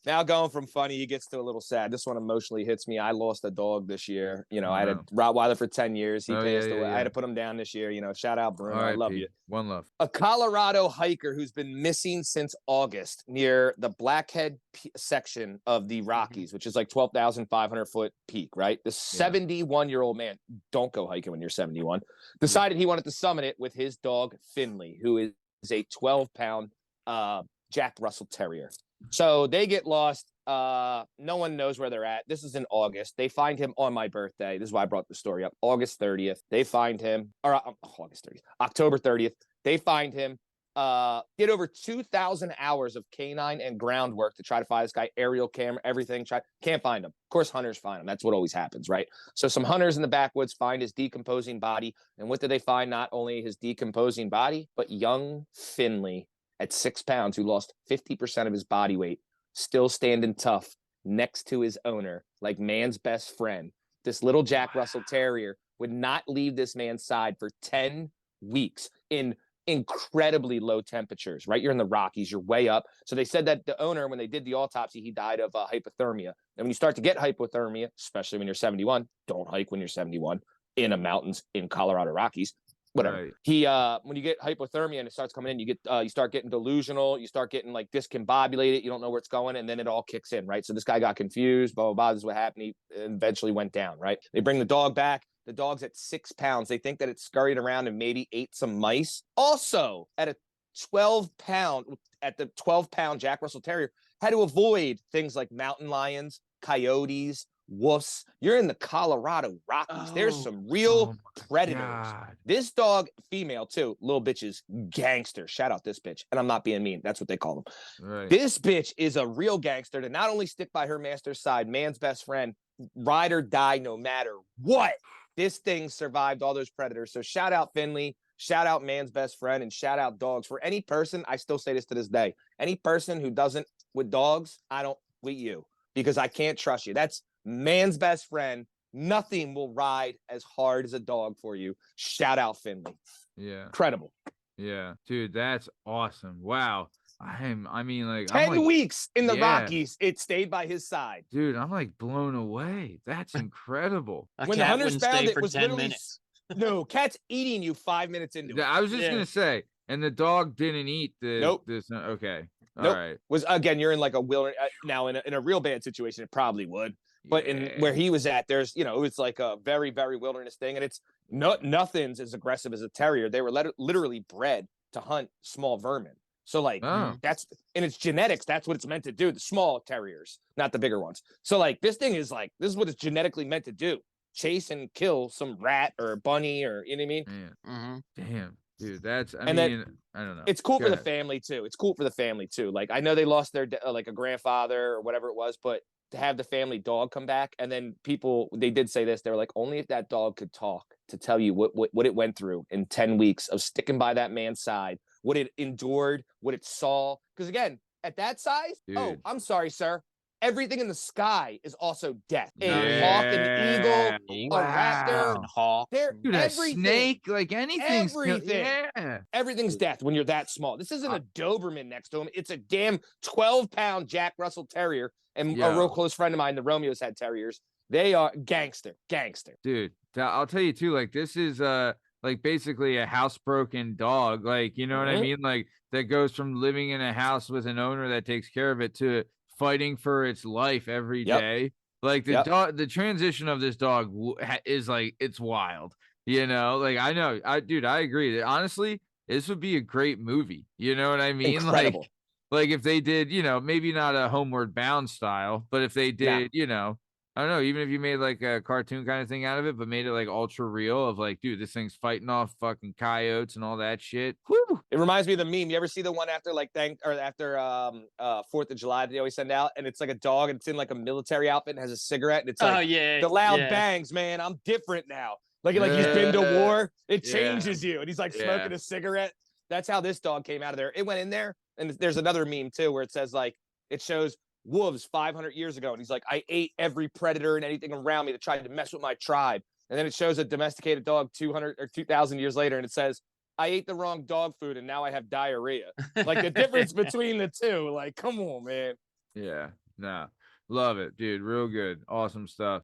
Now going from funny, he gets to a little sad. This one emotionally hits me. I lost a dog this year. You know, I had a Rottweiler for 10 years. He passed away. I had to put him down this year. You know, shout out Bruno. I love you. One love. A Colorado hiker who's been missing since August near the Blackhead section of the Rockies, which is like 12,500 foot peak, right? The 71-year-old man, don't go hiking when you're 71, decided he wanted to summit it with his dog, Finley, who is a 12-pound Jack Russell Terrier. So they get lost. No one knows where they're at. This is in August. They find him on my birthday. This is why I brought the story up. August 30th. They find him, or August 30th, October 30th. They find him. Did over 2,000 hours of canine and groundwork to try to find this guy. Aerial camera, everything. Can't find him. Of course, hunters find him. That's what always happens, right? So some hunters in the backwoods find his decomposing body. And what did they find? Not only his decomposing body, but young Finley at 6 pounds, who lost 50% of his body weight, still standing tough next to his owner, like man's best friend. This little Jack Russell Terrier would not leave this man's side for 10 weeks in incredibly low temperatures, right? You're in the Rockies, you're way up. So they said that the owner, when they did the autopsy, he died of hypothermia. And when you start to get hypothermia, especially when you're 71, don't hike when you're 71 in the mountains in Colorado Rockies. Whatever. Right. He when you get hypothermia and it starts coming in, you start getting delusional, you start getting like discombobulated, you don't know where it's going, and then it all kicks in, right? So this guy got confused, blah, blah, blah. This is what happened. He eventually went down, right? They bring the dog back. The dog's at 6 pounds. They think that it scurried around and maybe ate some mice. Also, at the 12-pound Jack Russell Terrier, had to avoid things like mountain lions, coyotes, wolves. You're in the Colorado Rockies. There's some real predators. God. This dog, female too, little bitches, gangster. Shout out this bitch. And I'm not being mean. That's what they call them. Right. This bitch is a real gangster to not only stick by her master's side, man's best friend, ride or die no matter what. This thing survived all those predators. So shout out Finley, shout out man's best friend, and shout out dogs. For any person, I still say this to this day, any person who doesn't with dogs, I don't with you, because I can't trust you. That's man's best friend. Nothing will ride as hard as a dog for you. Shout out Finley. Yeah. Incredible. Yeah. Dude, that's awesome. Wow. I mean, like 10 weeks in the Rockies, it stayed by his side. Dude, I'm like blown away. That's incredible. When the hunters found it, was 10 minutes. No, cat's eating you 5 minutes into it. I was just gonna say, and the dog didn't eat the. Nope. This. Okay. All nope. right. Was again, you're in like a wilderness now. In a real bad situation, it probably would. But in where he was at, there's, you know, it's like a very, very wilderness thing, and it's nothing's as aggressive as a terrier. They were literally bred to hunt small vermin. So like that's in its genetics, that's what it's meant to do. The small terriers, not the bigger ones. So like this thing is like, this is what it's genetically meant to do. Chase and kill some rat or bunny, or, you know what I mean? Damn, dude, that's, I don't know. It's cool for the family too. It's cool for the family too. Like I know they lost their like a grandfather or whatever it was, but to have the family dog come back, and then people, they did say this, they were like, only if that dog could talk to tell you what it went through in 10 weeks of sticking by that man's side, what it endured, what it saw. Because again, at that size, dude. I'm sorry, sir, everything in the sky is also death. A hawk, an eagle, a raptor, a hawk. Dude, a snake, like anything. Everything's death when you're that small. This isn't a Doberman next to him. It's a damn 12-pound Jack Russell Terrier. And a real close friend of mine, the Romeos, had terriers. They are gangster. Dude, I'll tell you too, like this is like basically a housebroken dog. Like, you know what I mean? Like that goes from living in a house with an owner that takes care of it to fighting for its life every day. Like the dog, the transition of this dog is like, it's wild, you know? Like I know, I agree that honestly, this would be a great movie. You know what I mean? Incredible. Like if they did, you know, maybe not a Homeward Bound style, but if they did, you know, I don't know, even if you made like a cartoon kind of thing out of it, but made it like ultra real of like, dude, this thing's fighting off fucking coyotes and all that shit. Woo! It reminds me of the meme. You ever see the one after like after 4th of July that they always send out, and it's like a dog and it's in like a military outfit and has a cigarette, and it's like the loud bangs, man. I'm different now. Like he's been to war. It changes you, and he's like smoking a cigarette. That's how this dog came out of there. It went in there, and there's another meme too where it says like, it shows wolves 500 years ago, and he's like, I ate every predator and anything around me that tried to mess with my tribe. And then it shows a domesticated dog 200 or 2,000 years later, and it says, I ate the wrong dog food and now I have diarrhea. Like the difference between the two, like, come on, man. Yeah. Nah, love it, dude. Real good. Awesome stuff.